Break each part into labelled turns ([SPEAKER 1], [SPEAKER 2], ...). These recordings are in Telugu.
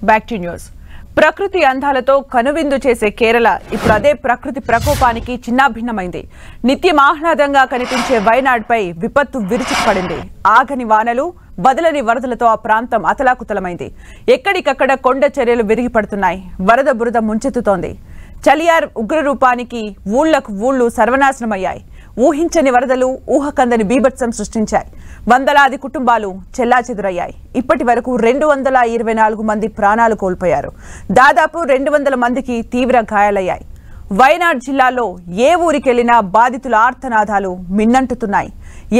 [SPEAKER 1] Back to news. ప్రకృతి అందాలతో కనువిందు చేసే కేరళ ఇప్పుడు అదే ప్రకృతి ప్రకోపానికి చిన్నాభిన్నమైంది. నిత్యం ఆహ్లాదంగా కనిపించే వయనాడ్పై విపత్తు విరుచుకుపడింది. ఆగని వానలు, బదలని వరదలతో ఆ ప్రాంతం అతలాకుతలమైంది. ఎక్కడికక్కడ కొండ చర్యలు విరిగిపడుతున్నాయి. వరద బురద ముంచెత్తుతోంది. చలియార్ ఉగ్రరూపానికి ఊళ్లకు ఊళ్లు సర్వనాశనమయ్యాయి. ఊహించని వరదలు ఊహకందని బీభత్సం సృష్టించాయి. వందలాది కుటుంబాలు చెల్లాచెదురయ్యాయి. ఇప్పటి వరకు 224 మంది ప్రాణాలు కోల్పోయారు. దాదాపు 200 మందికి తీవ్ర గాయాలయ్యాయి. వయనాడ్ జిల్లాలో ఏ ఊరికెళ్లినా బాధితుల ఆర్తనాదాలు మిన్నంటుతున్నాయి.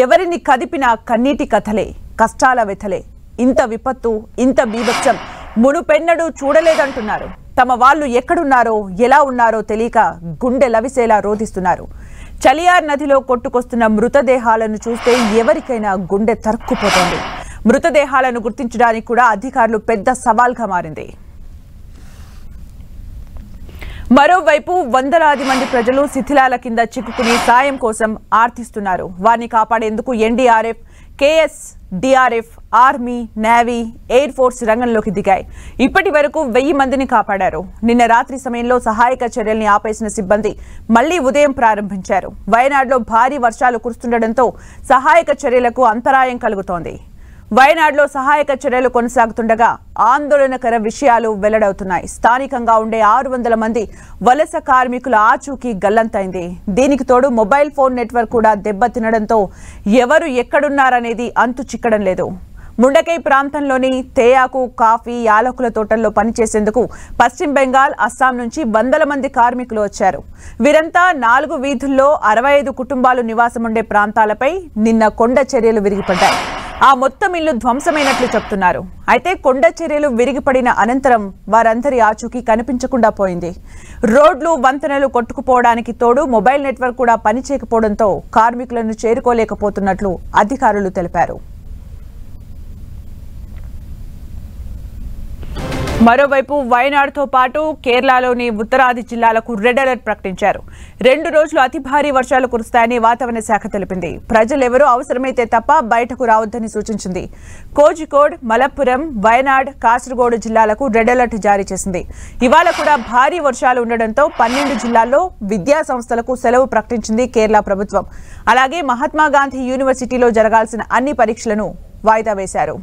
[SPEAKER 1] ఎవరిని కదిపినా కన్నీటి కథలే, కష్టాల వ్యథలే. ఇంత విపత్తు, ఇంత బీభత్సం మునుపెన్నడూ చూడలేదంటున్నారు. తమ వాళ్ళు ఎక్కడున్నారో, ఎలా ఉన్నారో తెలియక గుండె లవిసేలా రోధిస్తున్నారు. చలియార్ నదిలో కొట్టుకొస్తున్న మృతదేహాలను చూస్తే ఎవరికైనా గుండె తరుక్కుపోతోంది. మృతదేహాలను గుర్తించడానికి కూడా అధికారులు పెద్ద సవాల్గా మారింది. మరోవైపు వందలాది మంది ప్రజలు శిథిలాల కింద చిక్కుకుని సాయం కోసం ఆర్తిస్తున్నారు. వారిని కాపాడేందుకు NDRF, KSDRF, army, navy, air force రంగంలోకి దిగాయి. ఇప్పటి వరకు 1000 మందిని కాపాడారు. నిన్న రాత్రి సమయంలో సహాయక చర్యల్ని ఆపేసిన సిబ్బంది మళ్లీ ఉదయం ప్రారంభించారు. వయనాడ్లో భారీ వర్షాలు కురుస్తుండటంతో సహాయక చర్యలకు అంతరాయం కలుగుతోంది. వయనాడ్లో సహాయక చర్యలు కొనసాగుతుండగా ఆందోళనకర విషయాలు వెల్లడవుతున్నాయి. స్థానికంగా ఉండే 600 మంది వలస కార్మికుల ఆచూకీ గల్లంతైంది. దీనికి తోడు మొబైల్ ఫోన్ నెట్వర్క్ కూడా దెబ్బతినడంతో ఎవరు ఎక్కడున్నారనేది అంతు చిక్కడం లేదు. ముండకై ప్రాంతంలోని తేయాకు, కాఫీ, యాలకుల తోటల్లో పనిచేసేందుకు పశ్చిమ బెంగాల్, అస్సాం నుంచి వందల మంది కార్మికులు వచ్చారు. వీరంతా 4 వీధుల్లో 65 కుటుంబాలు నివాసముండే ప్రాంతాలపై నిన్న కొండ చర్యలు విరిగిపడ్డాయి. ఆ మొత్తం ఇల్లు ధ్వంసమైనట్లు చెప్తున్నారు. అయితే కొండ చర్యలు విరిగిపడిన అనంతరం వారందరి ఆచూకీ కనిపించకుండా పోయింది. రోడ్లు, వంతెనలు కొట్టుకుపోవడానికి తోడు మొబైల్ నెట్వర్క్ కూడా పనిచేయకపోవడంతో కార్మికులను చేరుకోలేకపోతున్నట్లు అధికారులు తెలిపారు. మరోవైపు వయనాడ్తో పాటు కేరళలోని ఉత్తరాది జిల్లాలకు రెడ్ అలర్ట్ ప్రకటించారు. 2 రోజులు అతి భారీ వర్షాలు కురుస్తాయని వాతావరణ శాఖ తెలిపింది. ప్రజలెవరూ అవసరమైతే తప్ప బయటకు రావద్దని సూచించింది. కోజికోడ్, మలప్పురం, వయనాడ్, కాసరగోడు జిల్లాలకు రెడ్ అలర్ట్ జారీ చేసింది. ఇవాళ కూడా భారీ వర్షాలు ఉండడంతో 12 జిల్లాల్లో విద్యా సంస్థలకు సెలవు ప్రకటించింది కేరళ ప్రభుత్వం. అలాగే మహాత్మాగాంధీ యూనివర్సిటీలో జరగాల్సిన అన్ని పరీక్షలను వాయిదా వేశారు.